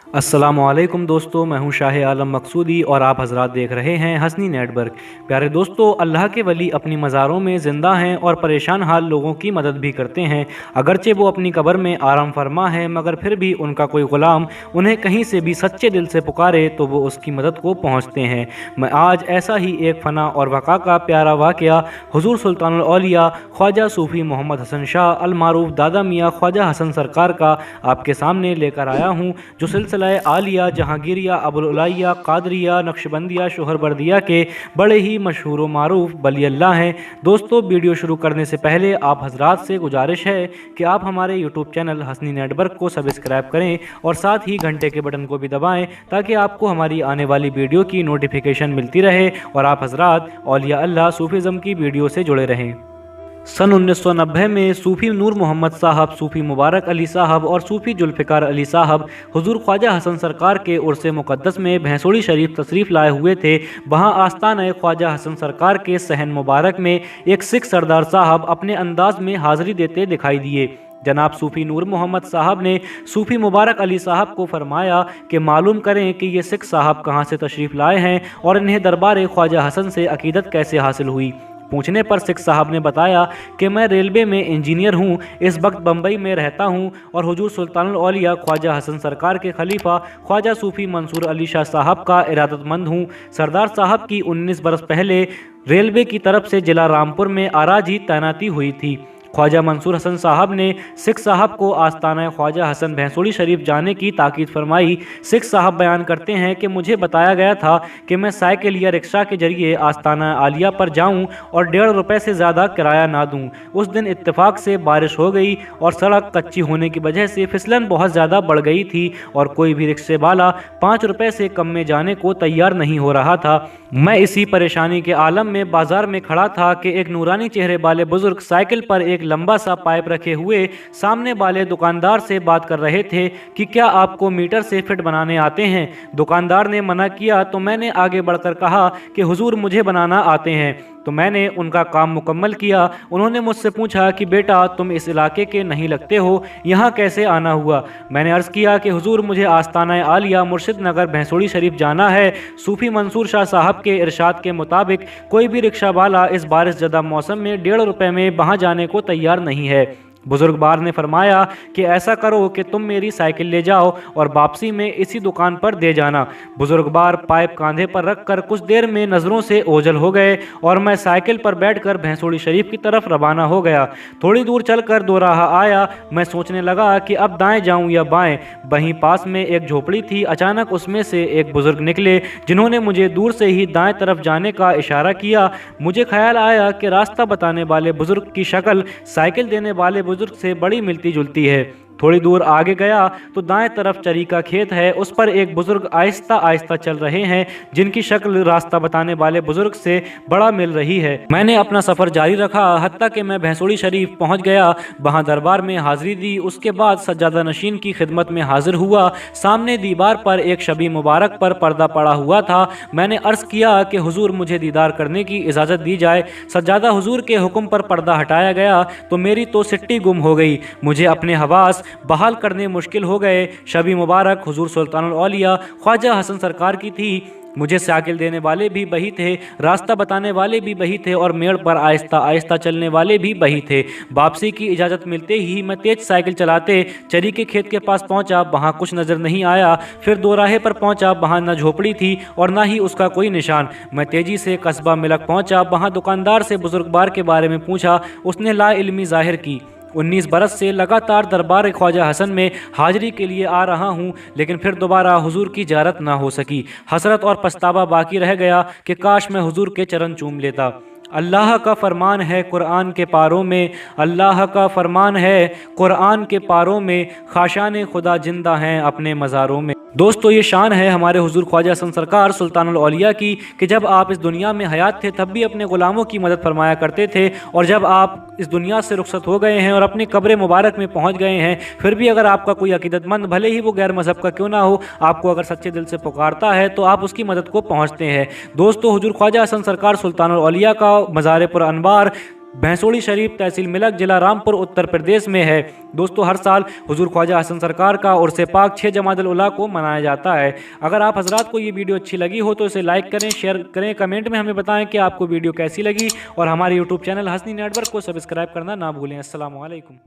अस्सलामुअलैकुम दोस्तों, मैं हूं शाह आलम मकसूदी और आप हजरात देख रहे हैं हसनी नेटवर्क। प्यारे दोस्तों, अल्लाह के वली अपनी मज़ारों में ज़िंदा हैं और परेशान हाल लोगों की मदद भी करते हैं। अगरचे वो अपनी कब्र में आराम फरमा है, मगर फिर भी उनका कोई ग़ुलाम उन्हें कहीं से भी सच्चे दिल से पुकारे तो वो उसकी मदद को पहुँचते हैं। मैं आज ऐसा ही एक फ़ना और वक़ा का प्यारा वाक़या हुज़ूर सुल्तानुल औलिया ख्वाजा सूफ़ी मोहम्मद हसन शाह अल मारूफ दादा मियाँ ख्वाजा हसन सरकार का आपके सामने लेकर आया हूँ, जो सिलसिला आलिया, जहांगीरिया, अबुल-उलाइया, कादरिया, नक्शबंदिया, शोहरबर्दिया के बड़े ही मशहूर मारूफ वली अल्लाह हैं। दोस्तों, वीडियो शुरू करने से पहले आप हजरात से गुजारिश है कि आप हमारे यूट्यूब चैनल हसनी नेटवर्क को सब्सक्राइब करें और साथ ही घंटे के बटन को भी दबाएं, ताकि आपको हमारी आने वाली वीडियो की नोटिफिकेशन मिलती रहे और आप हजरात औलिया अल्लाह सूफीज़म की वीडियो से जुड़े रहें। सन 1990 में सूफ़ी नूर मोहम्मद साहब, सूफ़ी मुबारक अली साहब और सूफ़ी जुल्फ़िकार अली साहब हुज़ूर ख्वाजा हसन सरकार के उर्स मुक़द्दस में भैंसोड़ी शरीफ तशरीफ़ लाए हुए थे। वहाँ आस्ताना ख्वाजा हसन सरकार के सहन मुबारक में एक सिख सरदार साहब अपने अंदाज में हाज़िरी देते दिखाई दिए। जनाब सूफ़ी नूर मोहम्मद साहब ने सूफ़ी मुबारक अली साहब को फरमाया कि मालूम करें कि ये सिख साहब कहाँ से तशरीफ़ लाए हैं और इन्हें दरबार ख्वाजा हसन से अक़ीदत कैसे हासिल हुई। पूछने पर सिख साहब ने बताया कि मैं रेलवे में इंजीनियर हूँ, इस वक्त बम्बई में रहता हूँ और हुजूर सुल्तानुल औलिया ख्वाजा हसन सरकार के खलीफा ख्वाजा सूफ़ी मंसूर अली शाह साहब का इरादतमंद हूँ। सरदार साहब की 19 बरस पहले रेलवे की तरफ से जिला रामपुर में आराजी तैनाती हुई थी। ख्वाजा मंसूर हसन साहब ने सिख साहब को आस्ताना ख्वाजा हसन भैंसोड़ी शरीफ जाने की ताकीद फरमाई। सिख साहब बयान करते हैं कि मुझे बताया गया था कि मैं साइकिल या रिक्शा के जरिए आस्ताना आलिया पर जाऊं और 1.5 रुपये से ज़्यादा किराया ना दूं। उस दिन इत्तेफाक से बारिश हो गई और सड़क कच्ची होने की वजह से फिसलन बहुत ज़्यादा बढ़ गई थी और कोई भी रिक्शे वाला 5 रुपये से कम में जाने को तैयार नहीं हो रहा था। मैं इसी परेशानी के आलम में बाजार में खड़ा था कि एक नूरानी चेहरे वाले बुजुर्ग साइकिल पर एक लंबा सा पाइप रखे हुए सामने वाले दुकानदार से बात कर रहे थे कि क्या आपको मीटर से फिट बनाने आते हैं। दुकानदार ने मना किया तो मैंने आगे बढ़कर कहा कि हुजूर मुझे बनाना आते हैं। तो मैंने उनका काम मुकम्मल किया। उन्होंने मुझसे पूछा कि बेटा तुम इस इलाके के नहीं लगते हो, यहाँ कैसे आना हुआ। मैंने अर्ज़ किया कि हुजूर मुझे आस्ताना आलिया मुर्शिद नगर भैंसोड़ी शरीफ जाना है। सूफ़ी मंसूर शाह साहब के इरशाद के मुताबिक कोई भी रिक्शा वाला इस बारिश ज़दा मौसम में 1.5 रुपये में वहाँ जाने को तैयार नहीं है। बुजुर्गवार ने फरमाया कि ऐसा करो कि तुम मेरी साइकिल ले जाओ और वापसी में इसी दुकान पर दे जाना। बुजुर्गवार पाइप कांधे पर रखकर कुछ देर में नज़रों से ओझल हो गए और मैं साइकिल पर बैठकर भैंसोड़ी शरीफ की तरफ रवाना हो गया। थोड़ी दूर चलकर दोराहा आया। मैं सोचने लगा कि अब दाएं जाऊं या बाएं। वहीं पास में एक झोपड़ी थी। अचानक उसमें से एक बुजुर्ग निकले, जिन्होंने मुझे दूर से ही दाएं तरफ जाने का इशारा किया। मुझे ख्याल आया कि रास्ता बताने वाले बुजुर्ग की शक्ल साइकिल देने वाले बुजुर्ग से बड़ी मिलती जुलती है। थोड़ी दूर आगे गया तो दाएं तरफ चरी का खेत है, उस पर एक बुजुर्ग आहिस्ता आहिस्ता चल रहे हैं, जिनकी शक्ल रास्ता बताने वाले बुजुर्ग से बड़ा मिल रही है। मैंने अपना सफ़र जारी रखा हत्ता कि मैं भैंसोड़ी शरीफ पहुंच गया। वहां दरबार में हाजिरी दी। उसके बाद सज्जादा नशीन की खिदमत में हाजिर हुआ। सामने दीवार पर एक शबी मुबारक पर पर्दा पड़ा हुआ था। मैंने अर्ज़ किया कि हुजूर मुझे दीदार करने की इजाज़त दी जाए। सज्जादा हुजूर के हुक्म पर पर्दा हटाया गया तो मेरी तो सिट्टी गुम हो गई। मुझे अपने हवास बहाल करने मुश्किल हो गए। शबी मुबारक हुजूर सुल्तानुल औलिया ख्वाजा हसन सरकार की थी। मुझे साइकिल देने वाले भी वही थे, रास्ता बताने वाले भी वही थे और मेड़ पर आहिस्ता आहिस्ता चलने वाले भी वही थे। वापसी की इजाज़त मिलते ही मैं तेज साइकिल चलाते चरी के खेत के पास पहुंचा। वहां कुछ नज़र नहीं आया। फिर दोराहे पर पहुंचा। वहां न झोपड़ी थी और न ही उसका कोई निशान। मैं तेज़ी से कस्बा मिलक पहुंचा। वहां दुकानदार से बुजुर्गवार के बारे में पूछा। उसने ला इल्मी जाहिर की। 19 बरस से लगातार दरबार ख्वाजा हसन में हाजिरी के लिए आ रहा हूँ, लेकिन फिर दोबारा हुजूर की ज़ियारत ना हो सकी। हसरत और पछतावा बाकी रह गया कि काश मैं हुजूर के चरण चूम लेता। अल्लाह का फरमान है कुरान के पारों में, अल्लाह का फरमान है कुरान के पारों में, खाशान खुदा जिंदा हैं अपने मज़ारों में। दोस्तों, ये शान है हमारे हुजूर ख्वाजा हसन सरकार सुल्तानुल औलिया की कि जब आप इस दुनिया में हयात थे तब भी अपने ग़ुलामों की मदद फरमाया करते थे, और जब आप इस दुनिया से रुखसत हो गए हैं और अपनी कब्र मुबारक में पहुंच गए हैं, फिर भी अगर आपका कोई अकीदतमंद, भले ही वो गैर मज़हब का क्यों ना हो, आपको अगर सच्चे दिल से पुकारता है तो आप उसकी मदद को पहुँचते हैं। दोस्तों, हुजूर ख्वाजा हसन सरकार सुल्तानुल औलिया का मज़ार पुर अनवार भैंसोड़ी शरीफ तहसील मिलक जिला रामपुर उत्तर प्रदेश में है। दोस्तों हर साल हुजूर ख्वाजा हसन सरकार का उर्स पाक 6 जमादुल उला को मनाया जाता है। अगर आप हजरात को ये वीडियो अच्छी लगी हो तो इसे लाइक करें, शेयर करें, कमेंट में हमें बताएं कि आपको वीडियो कैसी लगी और हमारे यूट्यूब चैनल हसनी नेटवर्क को सब्सक्राइब करना ना भूलें। अस्सलाम वालेकुम।